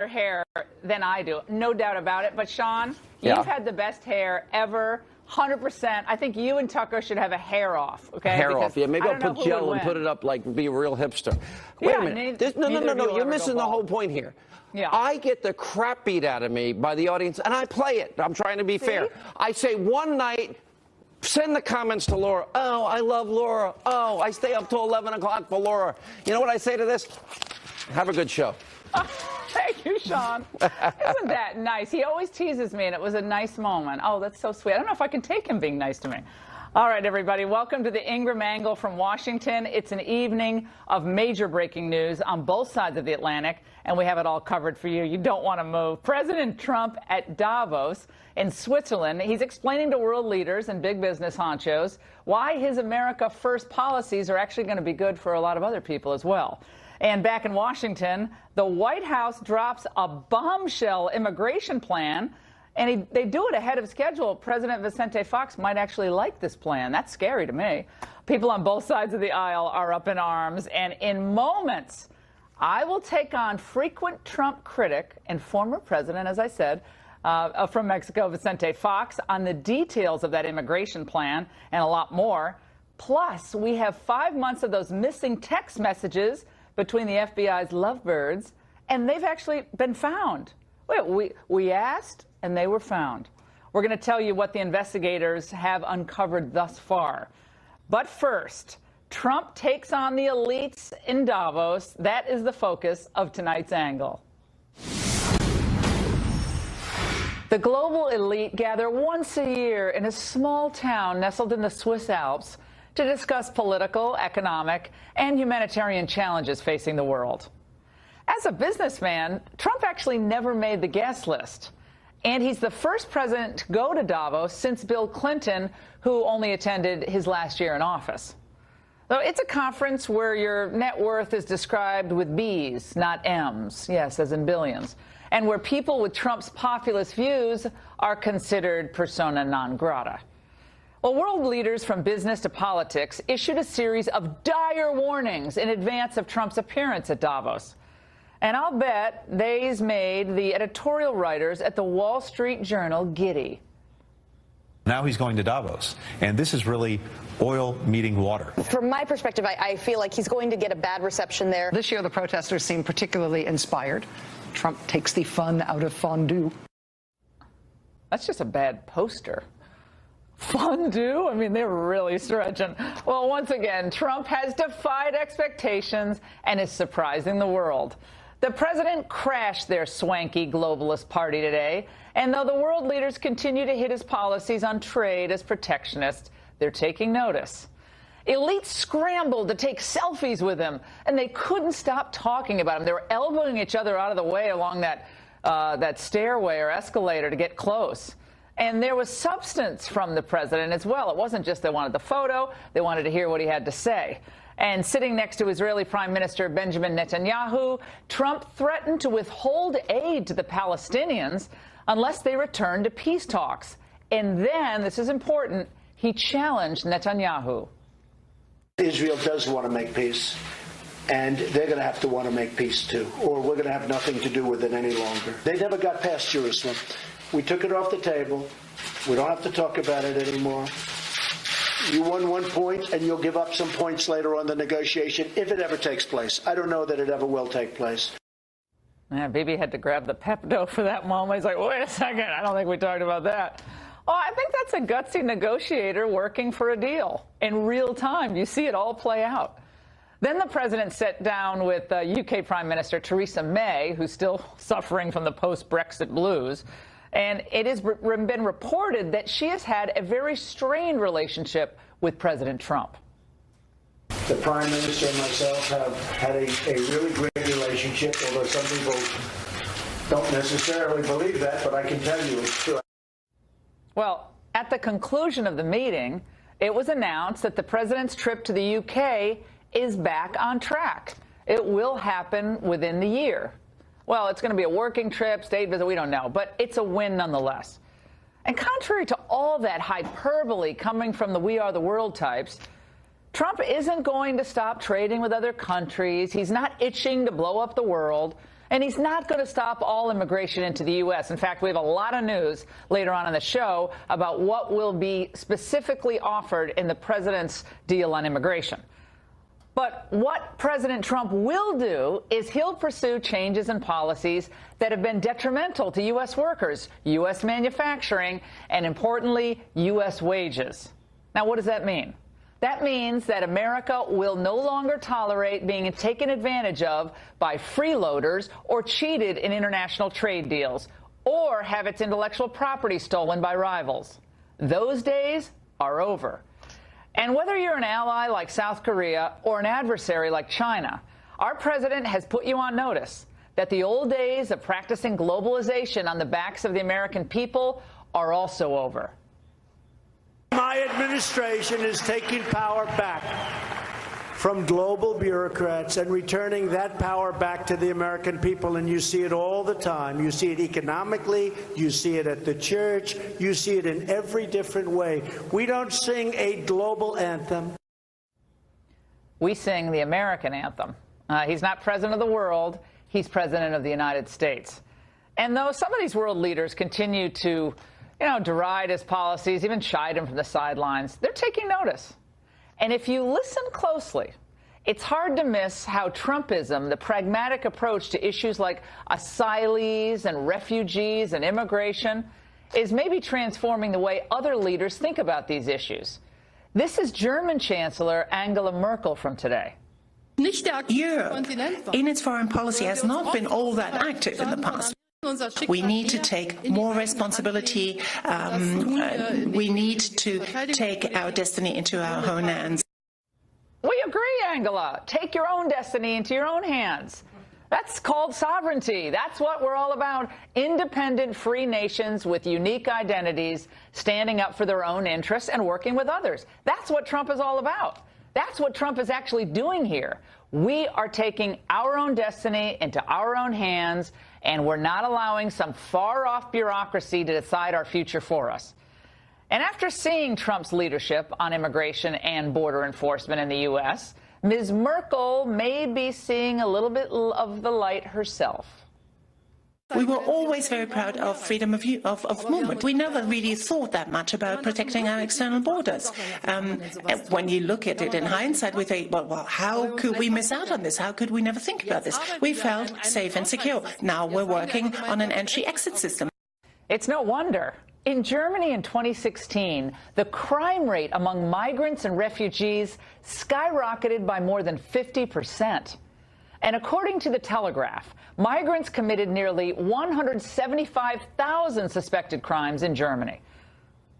hair than I do, no doubt about it. But Sean, you've had the best hair ever, 100%. I think you and Tucker should have a hair off, okay? Hair off, yeah. Maybe I'll put gel and put it up like be a real hipster. Wait a minute. No. You're missing the whole point here. Yeah. I get the crap beat out of me by the audience, and I play it. I'm trying to be fair. I say one night, send the comments to Laura. Oh, I love Laura. Oh, I stay up till 11 o'clock for Laura. You know what I say to this? Have a good show. Thank you, Sean. Isn't that nice? He always teases me, and it was a nice moment. Oh, that's so sweet. I don't know if I can take him being nice to me. All right, everybody, welcome to the Ingraham Angle from Washington. It's an evening of major breaking news on both sides of the Atlantic, and we have it all covered for you. You don't want to move. President Trump at Davos in Switzerland. He's explaining to world leaders and big business honchos why his America First policies are actually going to be good for a lot of other people as well. And back in Washington, the White House drops a bombshell immigration plan, and they do it ahead of schedule. President Vicente Fox might actually like this plan. That's scary to me. People on both sides of the aisle are up in arms, and in moments, I will take on frequent Trump critic and former president, as I said, from Mexico, Vicente Fox, on the details of that immigration plan and a lot more. Plus, we have 5 months of those missing text messages between the FBI's lovebirds, and they've actually been found. We asked, and they were found. We're going to tell you what the investigators have uncovered thus far. But first, Trump takes on the elites in Davos. That is the focus of tonight's angle. The global elite gather once a year in a small town nestled in the Swiss Alps to discuss political, economic, and humanitarian challenges facing the world. As a businessman, Trump actually never made the guest list. And he's the first president to go to Davos since Bill Clinton, who only attended his last year in office. Though it's a conference where your net worth is described with B's, not M's, yes, as in billions, and where people with Trump's populist views are considered persona non grata. Well, world leaders from business to politics issued a series of dire warnings in advance of Trump's appearance at Davos. And I'll bet they's made the editorial writers at the Wall Street Journal giddy. Now he's going to Davos, and this is really oil meeting water. From my perspective, I feel like he's going to get a bad reception there. This year, the protesters seem particularly inspired. Trump takes the fun out of fondue. That's just a bad poster. Fondue? I mean, they're really stretching. Well, once again, Trump has defied expectations and is surprising the world. The president crashed their swanky globalist party today, and though the world leaders continue to hit his policies on trade as protectionist, they're taking notice. Elites scrambled to take selfies with him, and they couldn't stop talking about him. They were elbowing each other out of the way along that stairway or escalator to get close. And there was substance from the president as well. It wasn't just they wanted the photo, they wanted to hear what he had to say. And sitting next to Israeli Prime Minister Benjamin Netanyahu, Trump threatened to withhold aid to the Palestinians unless they returned to peace talks. And then, this is important, he challenged Netanyahu. Israel does want to make peace, and they're going to have to want to make peace too, or we're going to have nothing to do with it any longer. They never got past Jerusalem. We took it off the table. We don't have to talk about it anymore. You won 1 point, and you'll give up some points later on the negotiation, if it ever takes place. I don't know that it ever will take place. Yeah, Bibi had to grab the Pepto for that moment. He's like, wait a second, I don't think we talked about that. Well, I think that's a gutsy negotiator working for a deal in real time. You see it all play out. Then the president sat down with UK Prime Minister Theresa May, who's still suffering from the post-Brexit blues. And it has been reported that she has had a very strained relationship with President Trump. The Prime Minister and myself have had a really great relationship, although some people don't necessarily believe that, but I can tell you it's true. Well, at the conclusion of the meeting, it was announced that the president's trip to the UK is back on track. It will happen within the year. Well, it's going to be a working trip, state visit, we don't know, but it's a win nonetheless. And contrary to all that hyperbole coming from the We Are the World types, Trump isn't going to stop trading with other countries. He's not itching to blow up the world. And he's not going to stop all immigration into the U.S. In fact, we have a lot of news later on in the show about what will be specifically offered in the president's deal on immigration. But what President Trump will do is he'll pursue changes in policies that have been detrimental to U.S. workers, U.S. manufacturing, and importantly, U.S. wages. Now, what does that mean? That means that America will no longer tolerate being taken advantage of by freeloaders or cheated in international trade deals, or have its intellectual property stolen by rivals. Those days are over. And whether you're an ally like South Korea or an adversary like China, our president has put you on notice that the old days of practicing globalization on the backs of the American people are also over. My administration is taking power back from global bureaucrats and returning that power back to the American people. And you see it all the time. You see it economically. You see it at the church. You see it in every different way. We don't sing a global anthem. We sing the American anthem. He's not president of the world. He's president of the United States. And though some of these world leaders continue to deride his policies, even chide him from the sidelines, they're taking notice. And if you listen closely, it's hard to miss how Trumpism, the pragmatic approach to issues like asylees and refugees and immigration, is maybe transforming the way other leaders think about these issues. This is German Chancellor Angela Merkel from today. Europe, in its foreign policy, has not been all that active in the past. We need to take more responsibility. We need to take our destiny into our own hands. We agree, Angela. Take your own destiny into your own hands. That's called sovereignty. That's what we're all about. Independent, free nations with unique identities standing up for their own interests and working with others. That's what Trump is all about. That's what Trump is actually doing here. We are taking our own destiny into our own hands, and we're not allowing some far-off bureaucracy to decide our future for us. And after seeing Trump's leadership on immigration and border enforcement in the U.S., Ms. Merkel may be seeing a little bit of the light herself. We were always very proud of freedom of movement. We never really thought that much about protecting our external borders. When you look at it in hindsight, we think, well, how could we miss out on this? How could we never think about this? We felt safe and secure. Now we're working on an entry-exit system. It's no wonder. In Germany in 2016, the crime rate among migrants and refugees skyrocketed by more than 50%. And according to The Telegraph, migrants committed nearly 175,000 suspected crimes in Germany.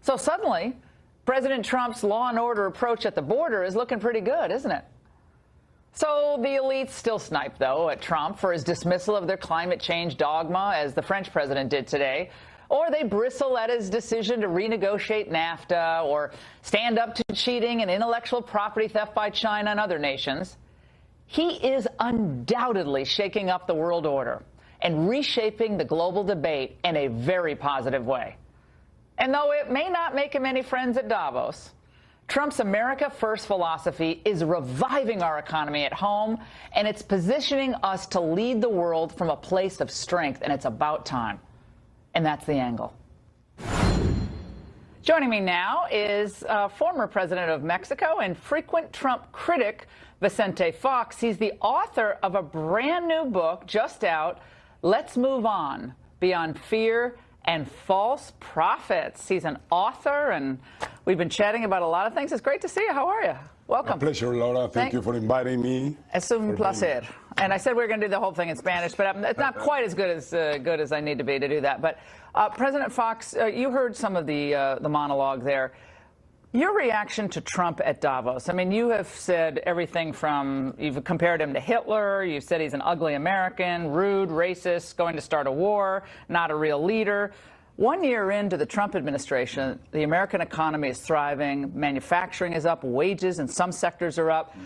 So suddenly, President Trump's law and order approach at the border is looking pretty good, isn't it? So the elites still snipe, though, at Trump for his dismissal of their climate change dogma, as the French president did today. Or they bristle at his decision to renegotiate NAFTA or stand up to cheating and intellectual property theft by China and other nations. He is undoubtedly shaking up the world order and reshaping the global debate in a very positive way. And though it may not make him any friends at Davos, Trump's America First philosophy is reviving our economy at home, and it's positioning us to lead the world from a place of strength, and it's about time. And that's the angle. Joining me now is former president of Mexico and frequent Trump critic, Vicente Fox. He's the author of a brand new book just out, Let's Move On, Beyond Fear and False Prophets. He's an author, and we've been chatting about a lot of things. It's great to see you. How are you? Welcome. My pleasure, Laura. Thank you for inviting me. Es un placer. And I said we were going to do the whole thing in Spanish, but it's not quite as good as I need to be to do that. But President Fox, you heard some of the monologue there. Your reaction to Trump at Davos. I mean, you have said everything from, you've compared him to Hitler, you've said he's an ugly American, rude, racist, going to start a war, not a real leader. 1 year into the Trump administration, the American economy is thriving, manufacturing is up, wages in some sectors are up,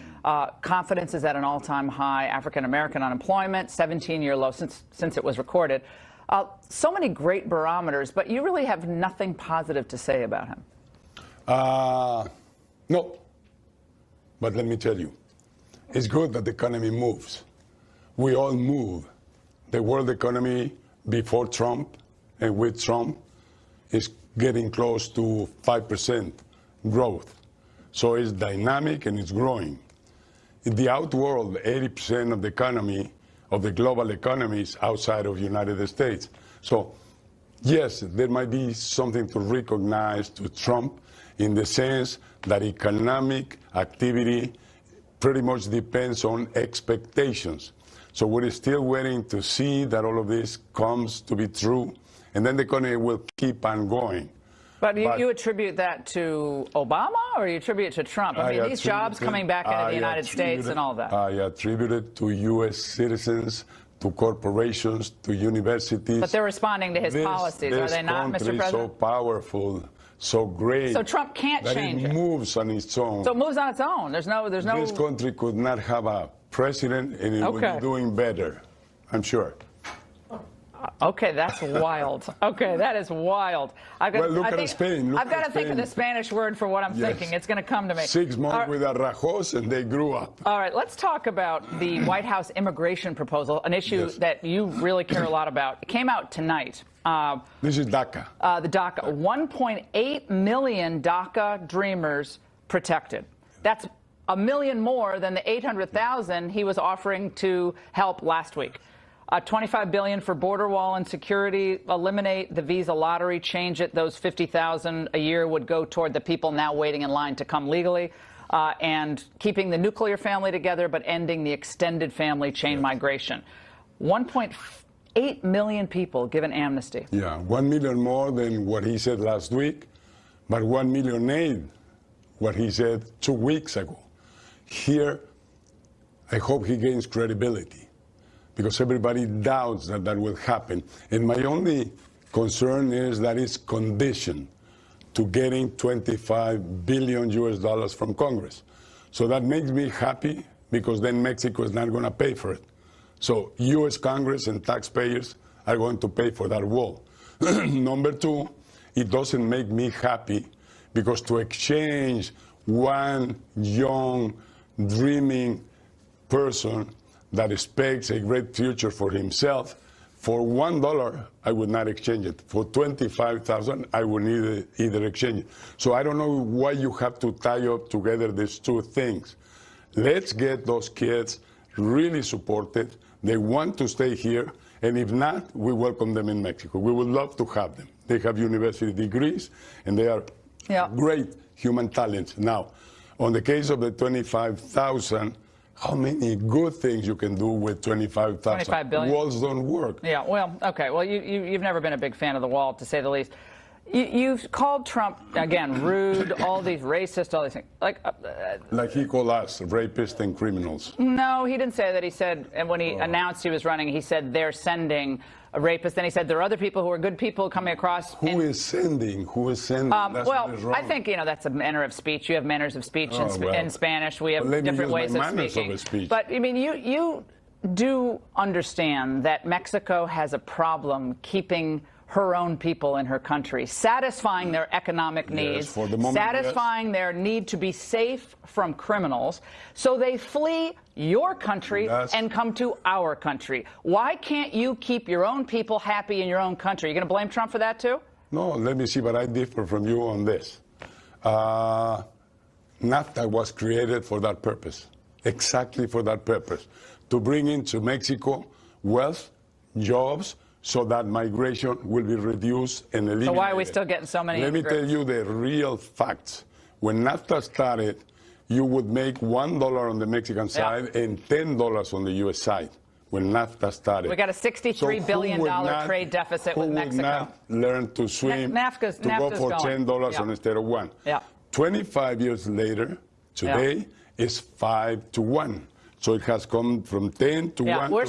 confidence is at an all-time high, African-American unemployment, 17-year low since it was recorded. So many great barometers, but you really have nothing positive to say about him. No, but let me tell you, it's good that the economy moves. We all move the world economy before Trump and with Trump is getting close to 5% growth. So it's dynamic and it's growing. In the outworld, 80% of the economy, of the global economy, is outside of the United States. So yes, there might be something to recognize to Trump in the sense that economic activity pretty much depends on expectations. So we're still waiting to see that all of this comes to be true, and then the economy will keep on going. But you attribute that to Obama, or you attribute it to Trump? I mean, these jobs coming back into the United States and all that. I attribute it to U.S. citizens, to corporations, to universities. But they're responding to his policies, are they not, Mr. President? This country is so powerful, so great. So Trump can't change it. It moves on its own. So it moves on its own. There's no. This country could not have a president, and it would be doing better, I'm sure. Okay, that's wild. Okay, that is wild. Well, look at Spain. I've got to think of the Spanish word for what I'm thinking. It's going to come to me. 6 months with Arrajos, and they grew up. All right, let's talk about the White House immigration proposal, an issue that you really care a lot about. It came out tonight. This is DACA. The DACA. 1.8 million DACA dreamers protected. That's a million more than the 800,000 he was offering to help last week. $25 billion for border wall and security, eliminate the visa lottery, change it. Those 50,000 a year would go toward the people now waiting in line to come legally, and keeping the nuclear family together, but ending the extended family chain migration. 1.8 million people given amnesty. Yeah, 1 million more than what he said last week, but 1 million aid what he said 2 weeks ago. Here, I hope he gains credibility, because everybody doubts that that will happen. And my only concern is that it's conditioned to getting $25 billion US from Congress. So that makes me happy, because then Mexico is not going to pay for it. So US Congress and taxpayers are going to pay for that wall. Number two, it doesn't make me happy, because to exchange one young, dreaming person that expects a great future for himself, for $1, I would not exchange it. For $25,000, I would either exchange it. So I don't know why you have to tie up together these two things. Let's get those kids really supported. They want to stay here, and if not, we welcome them in Mexico. We would love to have them. They have university degrees, and they are great human talents. Now, on the case of the 25,000, how many good things you can do with 25,000? 25 billion. Walls don't work. Yeah, well, okay. Well, you've never been a big fan of the wall, to say the least. You've called Trump, again, rude, all these racist, all these things. Like he called us rapists and criminals. No, he didn't say that. He said, and when he announced he was running, he said they're sending a rapist. Then he said there are other people who are good people coming across. Who is sending? Who is sending? That's well, what is wrong. I think, that's a manner of speech. You have manners of speech in Spanish. We have different ways of speaking. But, I mean, you do understand that Mexico has a problem keeping her own people in her country, satisfying their economic needs, for the moment, satisfying their need to be safe from criminals. So they flee your country and come to our country. Why can't you keep your own people happy in your own country? You going to blame Trump for that too? No, let me see, but I differ from you on this. NAFTA was created for that purpose, exactly for that purpose, to bring into Mexico wealth, jobs, so that migration will be reduced and eliminated. So why are we still getting so many immigrants? Let me tell you the real facts. When NAFTA started, you would make $1 on the Mexican side and $10 on the U.S. side. When NAFTA started, we got a $63 billion trade deficit with Mexico. Who would not learn to swim NAFTA's go for $10 instead of $1? 25 years later, today is 5 to 1. So it has come from 10 to 1. We're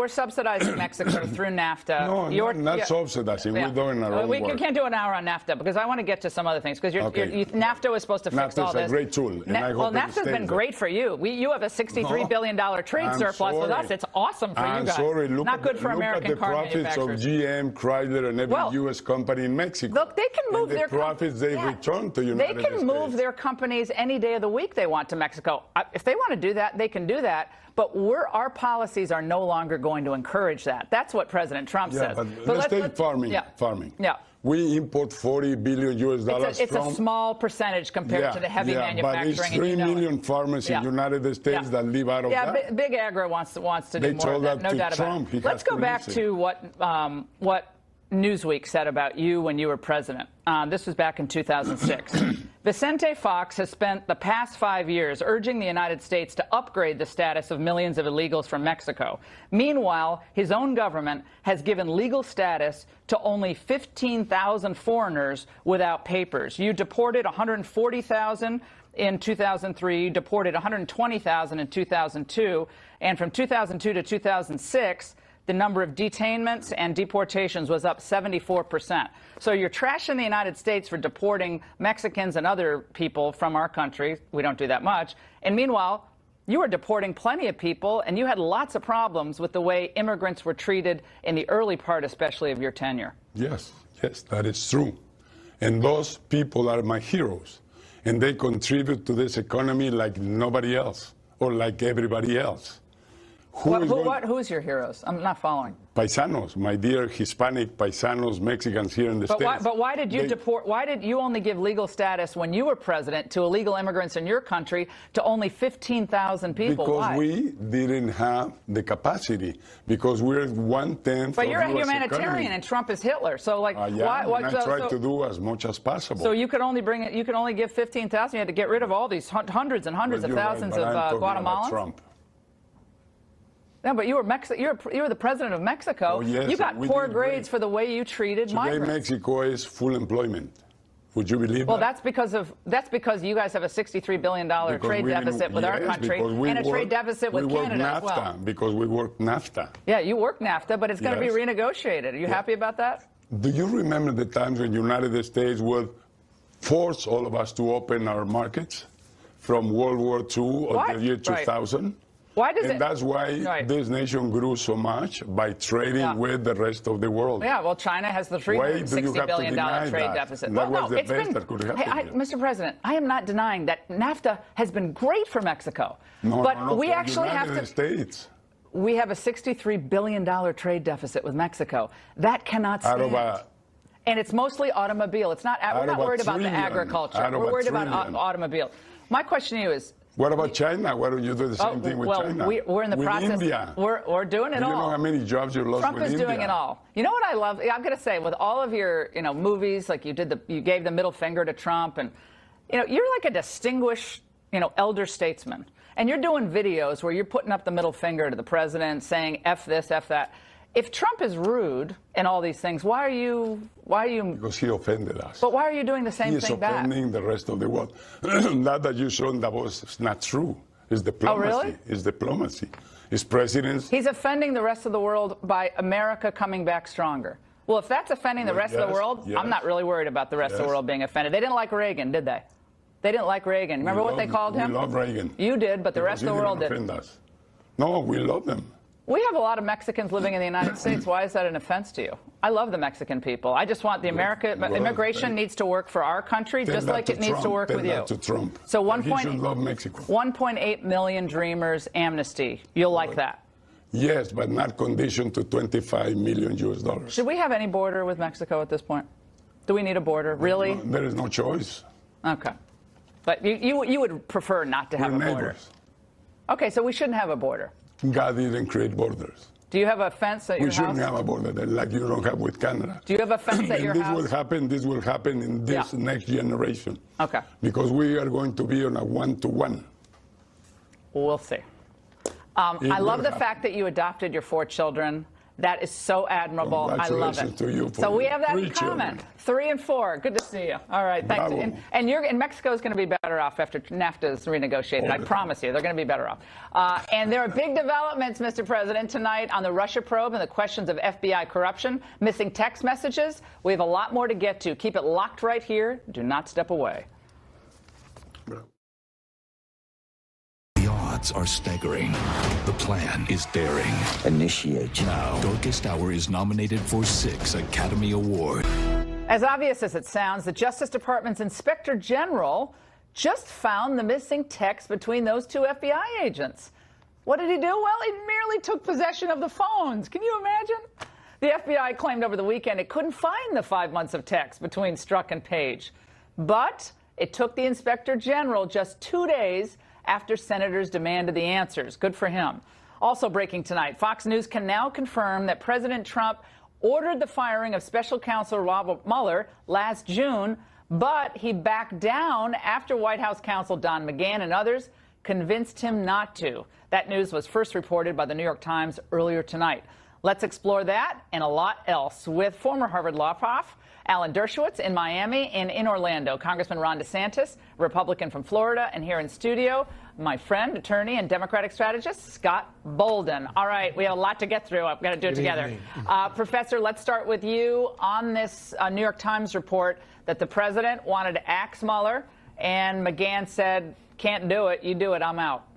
subsidizing Mexico through NAFTA. No, not subsidizing. We're doing our own work. We can't do an hour on NAFTA, because I want to get to some other things. Because NAFTA was supposed to fix all this. NAFTA is a great tool. And I hope NAFTA's been great for you. You have a $63 billion trade surplus with us. It's awesome for you guys. Sorry. Not good for American car manufacturers. Look at the profits of GM, Chrysler, and every U.S. company in Mexico. Look, they can move their profits they return to United States. They can move their companies any day of the week they want to Mexico. If they want to do that, they can do that. that, but our policies are no longer going to encourage that. That's what President Trump says. But let's take farming. Yeah. Farming. Yeah. We import $40 billion US It's a small percentage compared to the heavy manufacturing. But it's 3 million farmers in the United States that live out of that. Yeah, Big Agro wants to do They more of that, told no to doubt about Trump. it. Let's go back to what Newsweek said about you when you were president. This was back in 2006. Vicente Fox has spent the past 5 years urging the United States to upgrade the status of millions of illegals from Mexico. Meanwhile, his own government has given legal status to only 15,000 foreigners without papers. You deported 140,000 in 2003, deported 120,000 in 2002, and from 2002 to 2006, the number of detainments and deportations was up 74%. So you're trashing the United States for deporting Mexicans and other people from our country. We don't do that much. And meanwhile, you were deporting plenty of people, and you had lots of problems with the way immigrants were treated in the early part, especially of your tenure. Yes, that is true. And those people are my heroes. And they contribute to this economy like nobody else or like everybody else. Who's your heroes? I'm not following. Paisanos, my dear Hispanic paisanos, Mexicans here in the States. But why did you deport? Why did you only give legal status when you were president to illegal immigrants in your country to only 15,000 people? Because why? we didn't have the capacity. Because we're 1/10. But you're a US humanitarian, economy. and Trump is Hitler. So like, why? why? And I try to do as much as possible. So you could only bring it. You could only give 15,000. You had to get rid of all these hundreds and hundreds of thousands of Guatemalans. Trump. No, but you were the president of Mexico. Oh, yes, you got poor grades for the way you treated Today, migrants. Mexico is full employment. Would you believe well, that? that's because you guys have a $63 billion trade deficit with our country and a trade deficit with Canada NAFTA, as well. Because we work NAFTA. Yeah, you work NAFTA, but it's going to be renegotiated. Are you happy about that? Do you remember the times when the United States would force all of us to open our markets from World War II until the year 2000? Why does that's why this nation grew so much, by trading with the rest of the world. Yeah, well, China has the $360 billion trade deficit. That well, was the best that could happen. Mr. President, I am not denying that NAFTA has been great for Mexico. But we actually have to. States. We have a $63 billion trade deficit with Mexico. That cannot stand. And it's mostly automobile. It's not. We're not worried about the agriculture. We're worried about automobile. My question to you is. What about China? Why don't you do the same thing with China? We're in the process. India. We're doing it all. You know how many jobs you lost Trump with is India? doing it all. You know what I love? I'm going to say, with all of your movies, like you gave the middle finger to Trump, and you're like a distinguished elder statesman, and you're doing videos where you're putting up the middle finger to the president, saying F this, F that. If Trump is rude and all these things, why are you? Because he offended us. But why are you doing the same thing back? He is offending the rest of the world. That you showed in Davos is not true. It's diplomacy. Oh, really? It's diplomacy. It's presidents. He's offending the rest of the world by America coming back stronger. Well, if that's offending the rest of the world, I'm not really worried about the rest of the world being offended. They didn't like Reagan, did they? They didn't like Reagan. Remember what they called him? We love Reagan. You did, but the rest of the world didn't. Us. No, we love them. We have a lot of Mexicans living in the United States. Why is that an offense to you? I love the Mexican people. I just want the immigration needs to work for our country, just like it needs to work with you. To Trump. So he should love Mexico. 1.8 million Dreamers amnesty. You'll like that? Yes, but not conditioned to $25 million US. Should we have any border with Mexico at this point? Do we need a border? Really? No, there is no choice. Okay. But you would prefer not to have a border? Okay, so we shouldn't have a border. God didn't create borders. Do you have a fence at your house? We shouldn't have a border like you don't have with Canada. Do you have a fence at your house? This will happen in this next generation. Okay. Because we are going to be on a one-to-one. We'll see. I love the fact that you adopted your 4 children. That is so admirable. I love it. To you so we have that in Children. common. 3 and 4. Good to see you. All right, thanks. And Mexico is going to be better off after NAFTA is renegotiated. I promise you, they're going to be better off. And there are big developments, Mr. President, tonight on the Russia probe and the questions of FBI corruption, missing text messages. We have a lot more to get to. Keep it locked right here. Do not step away. Are staggering. The plan is daring. Initiate. Now, Darkest Hour is nominated for 6 Academy Awards. As obvious as it sounds, the Justice Department's Inspector General just found the missing text between those 2 FBI agents. What did he do? Well, he merely took possession of the phones. Can you imagine? The FBI claimed over the weekend it couldn't find the 5 months of text between Strzok and Page. But it took the Inspector General just 2 days after senators demanded the answers. Good for him. Also breaking tonight, Fox News can now confirm that President Trump ordered the firing of Special Counsel Robert Mueller last June, but he backed down after White House counsel Don McGahn and others convinced him not to. That news was first reported by the New York Times earlier tonight. Let's explore that and a lot else with former Harvard law prof Alan Dershowitz in Miami and in Orlando, Congressman Ron DeSantis, Republican from Florida, and here in studio, my friend, attorney, and Democratic strategist, Scott Bolden. All right, we have a lot to get through. I've got to do it together. Professor, let's start with you on this New York Times report that the president wanted to axe Mueller, and McGahn said, can't do it. You do it. I'm out.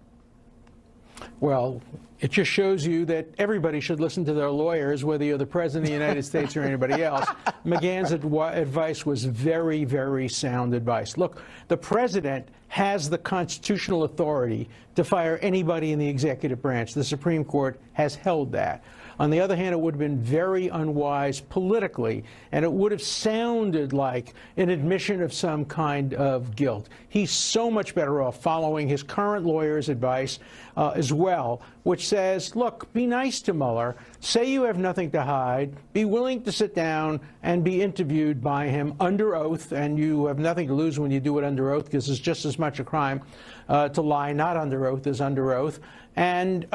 Well, it just shows you that everybody should listen to their lawyers, whether you're the President of the United States or anybody else. McGahn's advice was very, very sound advice. Look, the President has the constitutional authority to fire anybody in the executive branch. The Supreme Court has held that. On the other hand, it would have been very unwise politically, and it would have sounded like an admission of some kind of guilt. He's so much better off following his current lawyer's advice as well, which says, look, be nice to Mueller, say you have nothing to hide, be willing to sit down and be interviewed by him under oath, and you have nothing to lose when you do it under oath, because it's just as much a crime to lie not under oath as under oath, and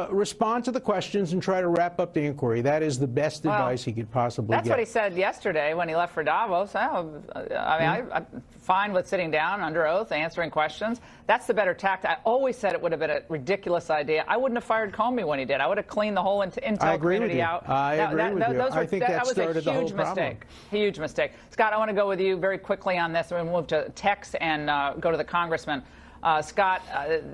respond to the questions and try to wrap up the inquiry. That is the best advice he could possibly get. That's what he said yesterday when he left for Davos. I'm fine with sitting down under oath, answering questions. That's the better tact. I always said it would have been a ridiculous idea. I wouldn't have fired Comey when he did. I would have cleaned the whole intel community out. I agree with you. I think that started the whole problem. Huge mistake. Scott, I want to go with you very quickly on this. We're going to move to text and go to the congressman. Scott,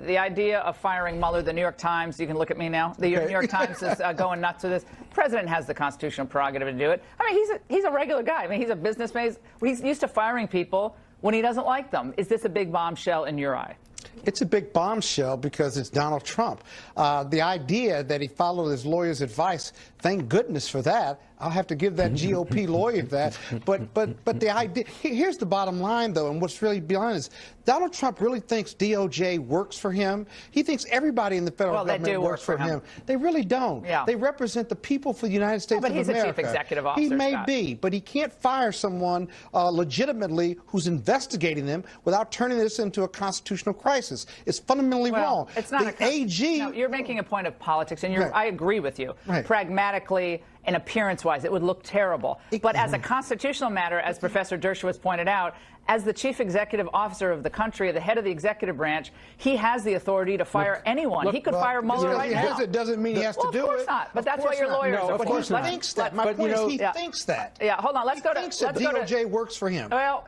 the idea of firing Mueller, the New York Times, you can look at me now. The New York Times is going nuts with this. The president has the constitutional prerogative to do it. I mean, he's a regular guy. I mean, he's a businessman. He's used to firing people when he doesn't like them. Is this a big bombshell in your eye? It's a big bombshell because it's Donald Trump. The idea that he followed his lawyer's advice, thank goodness for that. I'll have to give that GOP lawyer that. But the idea, here's the bottom line, though, and what's really behind is Donald Trump really thinks DOJ works for him. He thinks everybody in the federal government works for him. They really don't. Yeah. They represent the people for the United States of America. But he's a chief executive officer, He may Scott. be, but he can't fire someone legitimately who's investigating them without turning this into a constitutional crisis. It's fundamentally wrong. It's not the AG. No, you're making a point of politics, and I agree with you. Pragmatically and appearance-wise, it would look terrible. But as a constitutional matter, as Professor Dershowitz pointed out, as the chief executive officer of the country, the head of the executive branch, he has the authority to fire anyone. He could fire Mueller right now. It doesn't mean he has to do it. Of course not. But that's what your lawyers are for. But he thinks that. My point is he thinks that. Yeah, hold on. Let's go to DOJ works for him. Well,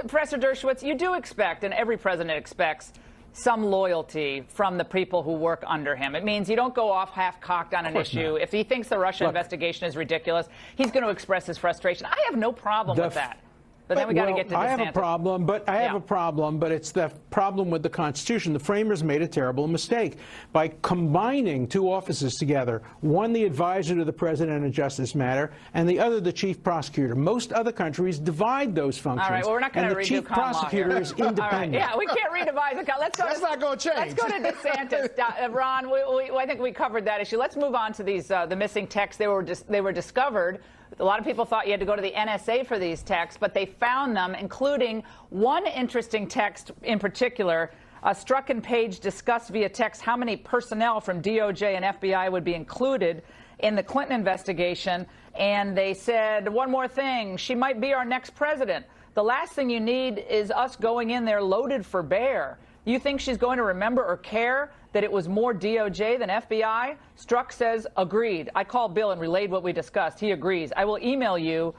Professor Dershowitz, you do expect, and every president expects, some loyalty from the people who work under him. It means you don't go off half-cocked on an issue. If he thinks the Russia investigation is ridiculous, he's going to express his frustration. I have no problem with that. But then we got to get to DeSantis. I have a problem, but it's the problem with the Constitution. The framers made a terrible mistake by combining two offices together, one the advisor to the president in a justice matter, and the other the chief prosecutor. Most other countries divide those functions. All right, well, we're not going to redo the chief prosecutor is independent. All right, yeah, we can't redivide the. That's not going to change. Let's go to DeSantis. Ron, I think we covered that issue. Let's move on to these the missing texts. They were discovered. A lot of people thought you had to go to the NSA for these texts, but they found them, including one interesting text in particular. Strzok and Page discussed via text how many personnel from DOJ and FBI would be included in the Clinton investigation. And they said, one more thing, she might be our next president. The last thing you need is us going in there loaded for bear. You think she's going to remember or care that it was more DOJ than FBI? Strzok says, agreed. I called Bill and relayed what we discussed. He agrees. I will email you,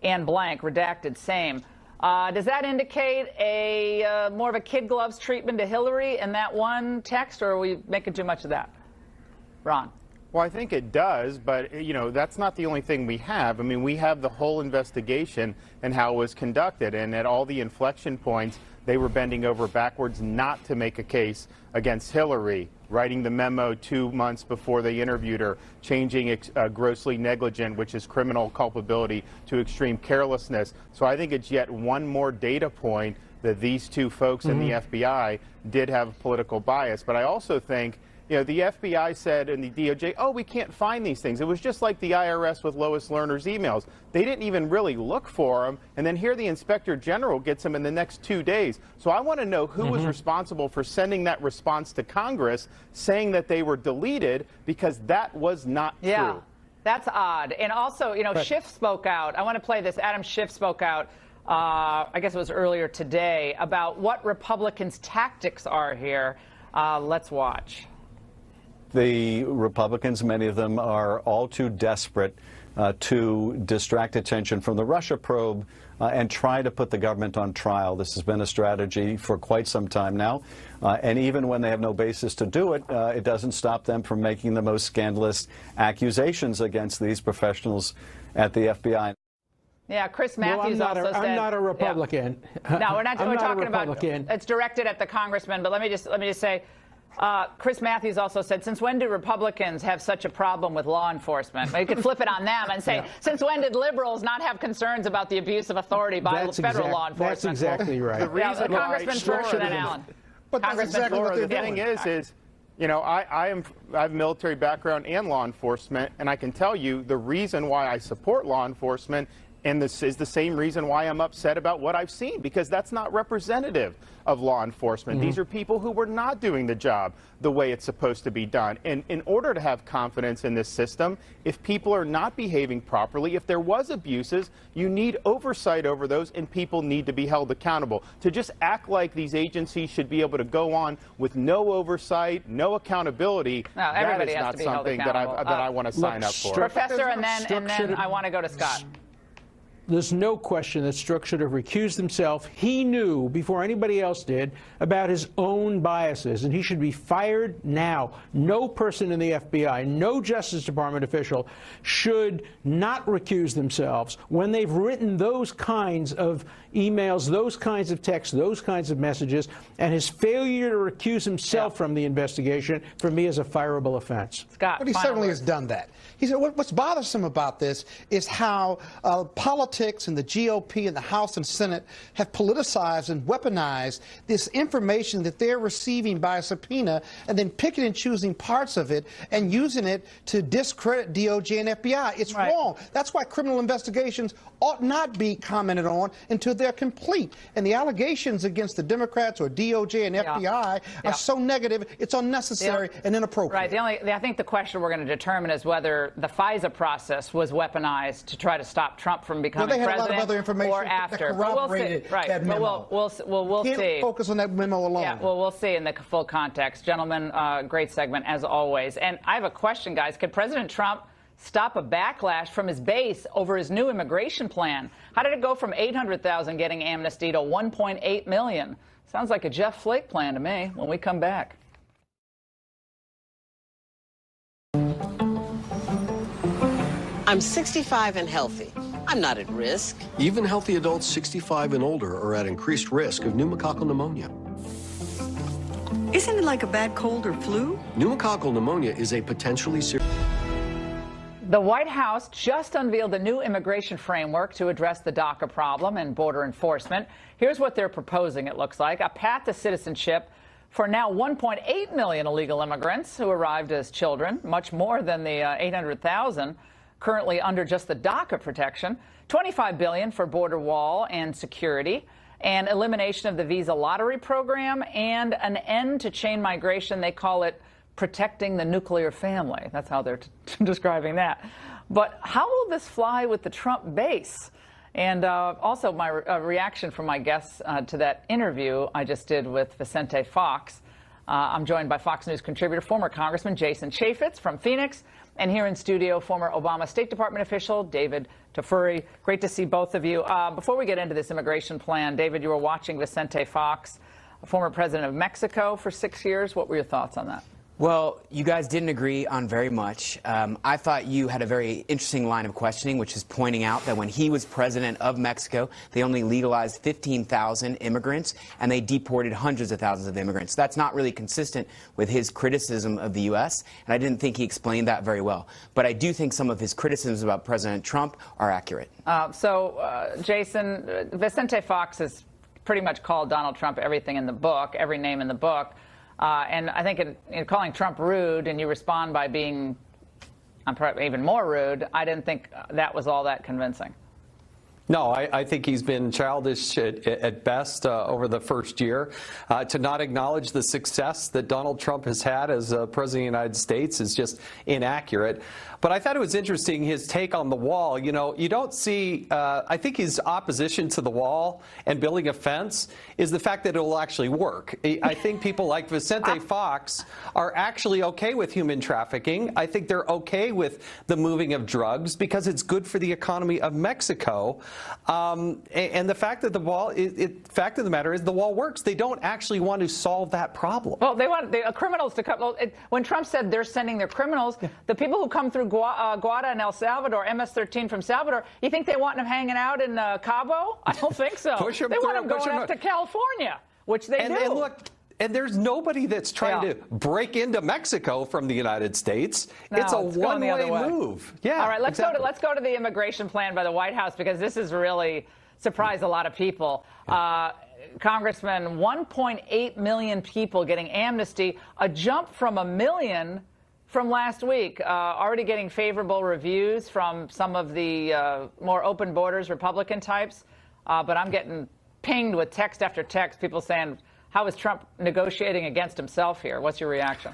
and blank, redacted, same. Does that indicate a more of a kid gloves treatment to Hillary in that one text, or are we making too much of that? Ron. Well, I think it does, but, you know, that's not the only thing we have. I mean, we have the whole investigation and how it was conducted, and at all the inflection points, they were bending over backwards not to make a case against Hillary, writing the memo 2 months before they interviewed her, changing grossly negligent, which is criminal culpability, to extreme carelessness. So I think it's yet one more data point that these two folks in the FBI did have political bias. But I also think, you know, the FBI said and the DOJ, oh, we can't find these things. It was just like the IRS with Lois Lerner's emails. They didn't even really look for them. And then here the Inspector General gets them in the next 2 days. So I want to know who was responsible for sending that response to Congress saying that they were deleted, because that was not true. That's odd. And also, you know, Schiff spoke out. I want to play this. Adam Schiff spoke out, I guess it was earlier today, about what Republicans' tactics are here. Let's watch. The Republicans, many of them, are all too desperate to distract attention from the Russia probe and try to put the government on trial. This has been a strategy for quite some time now. And even when they have no basis to do it, it doesn't stop them from making the most scandalous accusations against these professionals at the FBI. Yeah, Chris Matthews also said. I'm not a Republican. Yeah. No, we're not. I'm we're not talking a Republican. about. It's directed at the congressman. But let me just say. Chris Matthews also said, since when do Republicans have such a problem with law enforcement? You could flip it on them and say, since when did liberals not have concerns about the abuse of authority by federal law enforcement? That's exactly right. The reason Congressman first and then Allen. But that's exactly what they're the doing. thing is, you know, I have military background and law enforcement, and I can tell you the reason why I support law enforcement, and this is the same reason why I'm upset about what I've seen, because that's not representative of law enforcement. These are people who were not doing the job the way it's supposed to be done. And in order to have confidence in this system, if people are not behaving properly, if there was abuses, you need oversight over those, and people need to be held accountable. To just act like these agencies should be able to go on with no oversight, no accountability, that is not something that I want to sign up for. Professor, and then I want to go to Scott. There's no question that Strzok should have recused himself. He knew, before anybody else did, about his own biases, and he should be fired now. No person in the FBI, no Justice Department official should not recuse themselves when they've written those kinds of emails, those kinds of texts, those kinds of messages, and his failure to recuse himself from the investigation, for me, is a fireable offense. Scott, but he certainly has done that. He said what's bothersome about this is how politics and the GOP and the House and Senate have politicized and weaponized this information that they're receiving by a subpoena, and then picking and choosing parts of it and using it to discredit DOJ and FBI. It's wrong. That's why criminal investigations ought not be commented on until they're complete. And the allegations against the Democrats or DOJ and FBI are so negative, it's unnecessary and inappropriate. Right. I think the question we're going to determine is whether the FISA process was weaponized to try to stop Trump from becoming president, a lot of other information or after. That corroborated that memo. We'll Can't see. Focus on that memo alone. Yeah, well, we'll see in the full context. Gentlemen, great segment as always. And I have a question, guys. Could President Trump stop a backlash from his base over his new immigration plan? How did it go from 800,000 getting amnesty to 1.8 million? Sounds like a Jeff Flake plan to me. When we come back. I'm 65 and healthy. I'm not at risk. Even healthy adults 65 and older are at increased risk of pneumococcal pneumonia. Isn't it like a bad cold or flu? Pneumococcal pneumonia is a potentially serious... The White House just unveiled a new immigration framework to address the DACA problem and border enforcement. Here's what they're proposing, it looks like. A path to citizenship for now 1.8 million illegal immigrants who arrived as children, much more than the 800,000 currently under just the DACA protection. $25 billion for border wall and security, and elimination of the visa lottery program, and an end to chain migration. They call it protecting the nuclear family. That's how they're describing that. But how will this fly with the Trump base? And also my reaction from my guests to that interview I just did with Vicente Fox. I'm joined by Fox News contributor, former Congressman Jason Chaffetz from Phoenix, and here in studio, former Obama State Department official David Tafuri. Great to see both of you. Before we get into this immigration plan, David, you were watching Vicente Fox, former president of Mexico for 6 years. What were your thoughts on that? Well, you guys didn't agree on very much. I thought you had a very interesting line of questioning, which is pointing out that when he was president of Mexico, they only legalized 15,000 immigrants, and they deported hundreds of thousands of immigrants. That's not really consistent with his criticism of the U.S., and I didn't think he explained that very well. But I do think some of his criticisms about President Trump are accurate. Jason, Vicente Fox has pretty much called Donald Trump everything in the book, every name in the book. And I think in calling Trump rude, and you respond by being even more rude, I didn't think that was all that convincing. No, I think he's been childish at best over the first year. To not acknowledge the success that Donald Trump has had as President of the United States is just inaccurate. But I thought it was interesting, his take on the wall. You know, you don't see, I think his opposition to the wall and building a fence is the fact that it will actually work. I think people like Vicente Fox are actually okay with human trafficking. I think they're okay with the moving of drugs because it's good for the economy of Mexico. And the fact that the wall, fact of the matter is the wall works. They don't actually want to solve that problem. Well, they want the criminals to come. When Trump said they're sending their criminals, the people who come through Guada and El Salvador, MS-13 from Salvador, you think they want them hanging out in Cabo? I don't think so. They want them going up to California, which they do. And look, and there's nobody that's trying to break into Mexico from the United States. No, it's a one-way move. Yeah. All right, let's go to the immigration plan by the White House, because this has really surprised a lot of people. Congressman, 1.8 million people getting amnesty, a jump from 1 million from last week. Already getting favorable reviews from some of the more open borders Republican types, but I'm getting pinged with text after text, people saying, how is Trump negotiating against himself here? What's your reaction?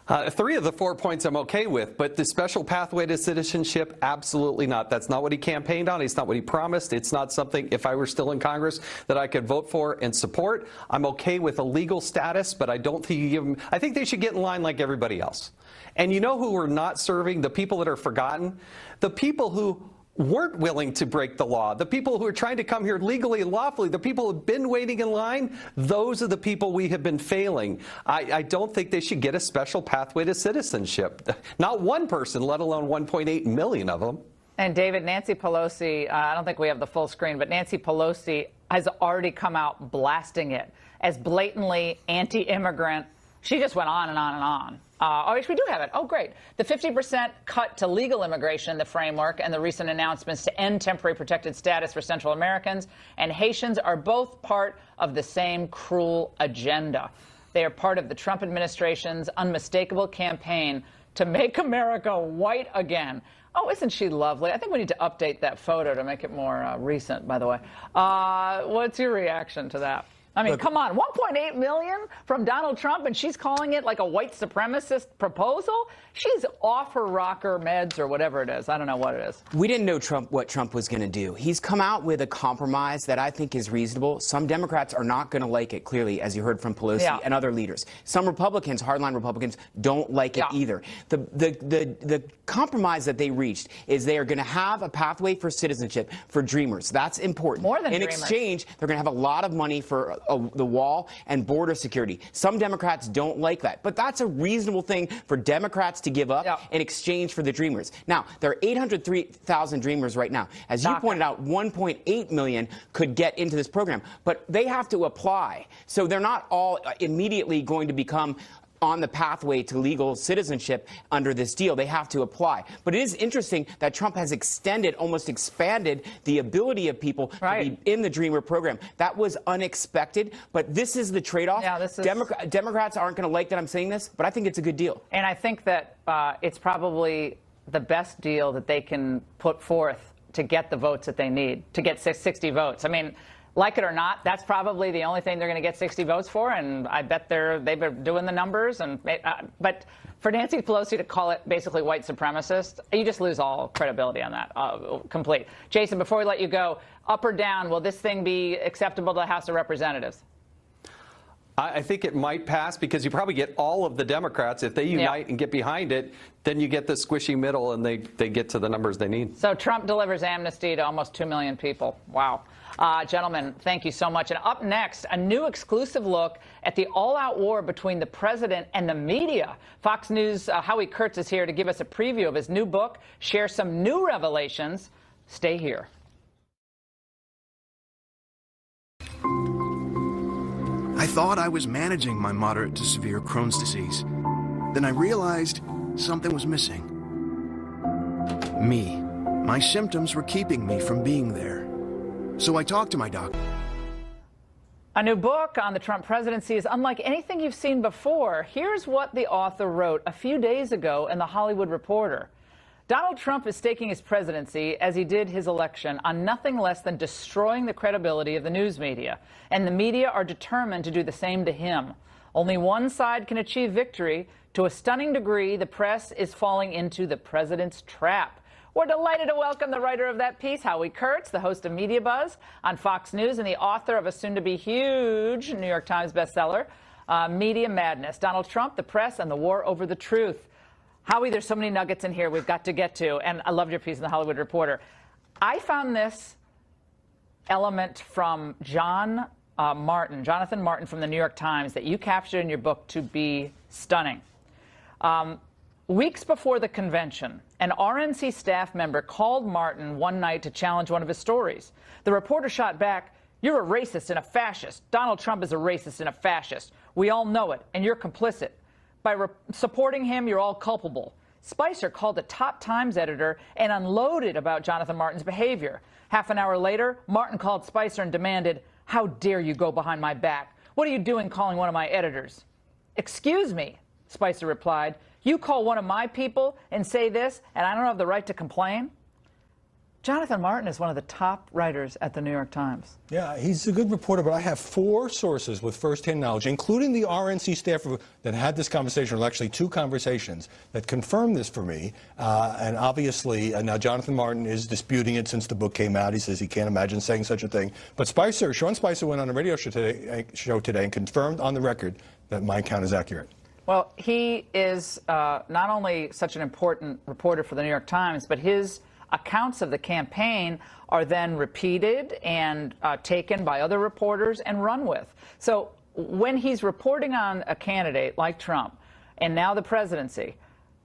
3 of the 4 points I'm okay with, but the special pathway to citizenship, absolutely not. That's not what he campaigned on. It's not what he promised. It's not something, if I were still in Congress, that I could vote for and support. I'm okay with a legal status, but I don't think you give them, I think they should get in line like everybody else. And you know who we're not serving? The people that are forgotten? The people who weren't willing to break the law, the people who are trying to come here legally and lawfully, the people who have been waiting in line, those are the people we have been failing. I don't think they should get a special pathway to citizenship. Not one person, let alone 1.8 million of them. And David, Nancy Pelosi, I don't think we have the full screen, but Nancy Pelosi has already come out blasting it as blatantly anti-immigrant. She just went on and on and on. Oh, we do have it. Oh, great. The 50% cut to legal immigration, the framework, and the recent announcements to end temporary protected status for Central Americans and Haitians are both part of the same cruel agenda. They are part of the Trump administration's unmistakable campaign to make America white again. Oh, isn't she lovely? I think we need to update that photo to make it more recent, by the way. What's your reaction to that? I mean, come on, 1.8 million from Donald Trump, and she's calling it like a white supremacist proposal? She's off her rocker meds or whatever it is. I don't know what it is. We didn't know what Trump was going to do. He's come out with a compromise that I think is reasonable. Some Democrats are not going to like it, clearly, as you heard from Pelosi and other leaders. Some Republicans, hardline Republicans, don't like it either. The compromise that they reached is they are going to have a pathway for citizenship for Dreamers. That's important. More than In Dreamers. exchange, they're going to have a lot of money for the wall and border security. Some Democrats don't like that, but that's a reasonable thing for Democrats to give up in exchange for the Dreamers. Now, there are 803,000 Dreamers right now. As you pointed out, 1.8 million could get into this program, but they have to apply. So they're not all immediately going to become on the pathway to legal citizenship under this deal. They have to apply. But it is interesting that Trump has almost expanded the ability of people to be in the Dreamer program. That was unexpected, but this is the trade-off. Yeah, this is... Democrats aren't going to like that I'm saying this, but I think it's a good deal. And I think that it's probably the best deal that they can put forth to get the votes that they need, to get 60 votes. I mean, like it or not, that's probably the only thing they're going to get 60 votes for, and I bet they've been doing the numbers. But for Nancy Pelosi to call it basically white supremacist, you just lose all credibility on that, complete. Jason, before we let you go, up or down, will this thing be acceptable to the House of Representatives? I think it might pass because you probably get all of the Democrats. If they unite and get behind it, then you get the squishy middle and they get to the numbers they need. So Trump delivers amnesty to almost 2 million people. Wow. Gentlemen, thank you so much. And up next, a new exclusive look at the all-out war between the president and the media. Fox News' Howie Kurtz is here to give us a preview of his new book, share some new revelations. Stay here. I thought I was managing my moderate to severe Crohn's disease. Then I realized something was missing. Me. My symptoms were keeping me from being there. So I talked to my doctor. A new book on the Trump presidency is unlike anything you've seen before. Here's what the author wrote a few days ago in The Hollywood Reporter. Donald Trump is staking his presidency, as he did his election, on nothing less than destroying the credibility of the news media. And the media are determined to do the same to him. Only one side can achieve victory. To a stunning degree, the press is falling into the president's trap. We're delighted to welcome the writer of that piece, Howie Kurtz, the host of Media Buzz on Fox News and the author of a soon-to-be huge New York Times bestseller, Media Madness, Donald Trump, the Press, and the War Over the Truth. Howie, there's so many nuggets in here we've got to get to, and I loved your piece in The Hollywood Reporter. I found this element from Jonathan Martin from the New York Times that you captured in your book to be stunning. Weeks before the convention, an RNC staff member called Martin one night to challenge one of his stories. The reporter shot back, "You're a racist and a fascist. Donald Trump is a racist and a fascist. We all know it, and you're complicit. By supporting him, you're all culpable." Spicer called the top Times editor and unloaded about Jonathan Martin's behavior. Half an hour later, Martin called Spicer and demanded, "How dare you go behind my back? What are you doing calling one of my editors?" "Excuse me," Spicer replied. "You call one of my people and say this, and I don't have the right to complain?" Jonathan Martin is one of the top writers at the New York Times. Yeah, he's a good reporter, but I have 4 sources with firsthand knowledge, including the RNC staffer that had this conversation, or actually 2 conversations, that confirmed this for me. And obviously, now Jonathan Martin is disputing it since the book came out. He says he can't imagine saying such a thing. But Sean Spicer went on a radio show today and confirmed on the record that my account is accurate. Well, he is not only such an important reporter for the New York Times, but his accounts of the campaign are then repeated and taken by other reporters and run with. So when he's reporting on a candidate like Trump and now the presidency,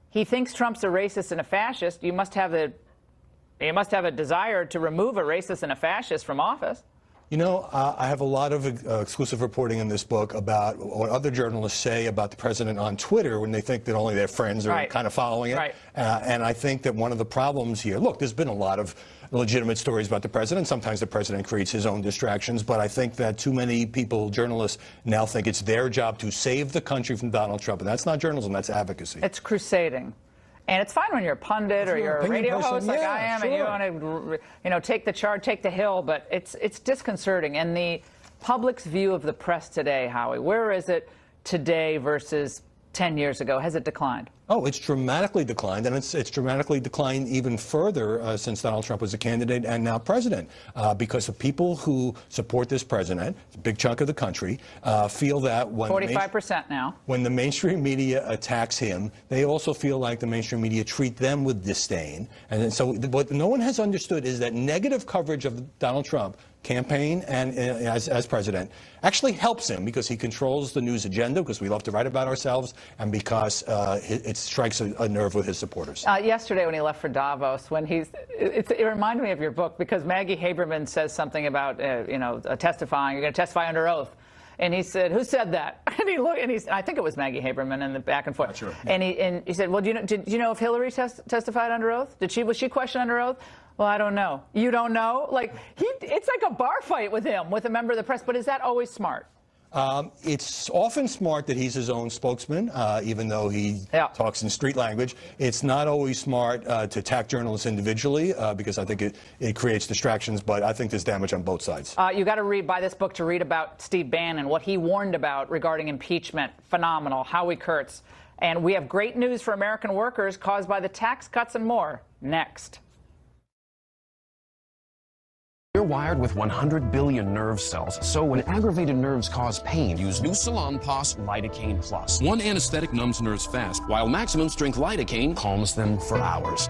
he thinks Trump's a racist and a fascist. You must have a desire to remove a racist and a fascist from office. You know, I have a lot of exclusive reporting in this book about what other journalists say about the president on Twitter when they think that only their friends are kind of following it. Right. And I think that one of the problems here, look, there's been a lot of legitimate stories about the president. Sometimes the president creates his own distractions, but I think that too many people, journalists, now think it's their job to save the country from Donald Trump. And that's not journalism, that's advocacy. It's crusading. And it's fine when you're a pundit or you're a radio host like I am, and you want to, take the charge, take the hill, but it's disconcerting. And the public's view of the press today, Howie, where is it today versus 10 years ago? Has it declined? Oh, it's dramatically declined, and it's dramatically declined even further since Donald Trump was a candidate and now president, because the people who support this president, a big chunk of the country, feel that when 45% now. When the mainstream media attacks him, they also feel like the mainstream media treat them with disdain. And so what no one has understood is that negative coverage of Donald Trump campaign and as president actually helps him because he controls the news agenda, because we love to write about ourselves, and because it strikes a nerve with his supporters. Yesterday when he left for Davos, when it reminded me of your book, because Maggie Haberman says something about testifying. You're going to testify under oath. And he said, "Who said that?" And he looked, and I think it was Maggie Haberman, and the back and forth. Sure. And he said, "Well, did you know if Hillary testified under oath? Was she questioned under oath?" "Well, I don't know." "You don't know?" It's like a bar fight with him, with a member of the press. But is that always smart? It's often smart that he's his own spokesman, even though he talks in street language. It's not always smart to attack journalists individually, because I think it creates distractions, but I think there's damage on both sides. You got to buy this book to read about Steve Bannon, what he warned about regarding impeachment. Phenomenal. Howie Kurtz. And we have great news for American workers caused by the tax cuts and more. Next. You're wired with 100 billion nerve cells, so when aggravated nerves cause pain, use new Salonpas Lidocaine Plus. One anesthetic numbs nerves fast, While maximum strength lidocaine calms them for hours.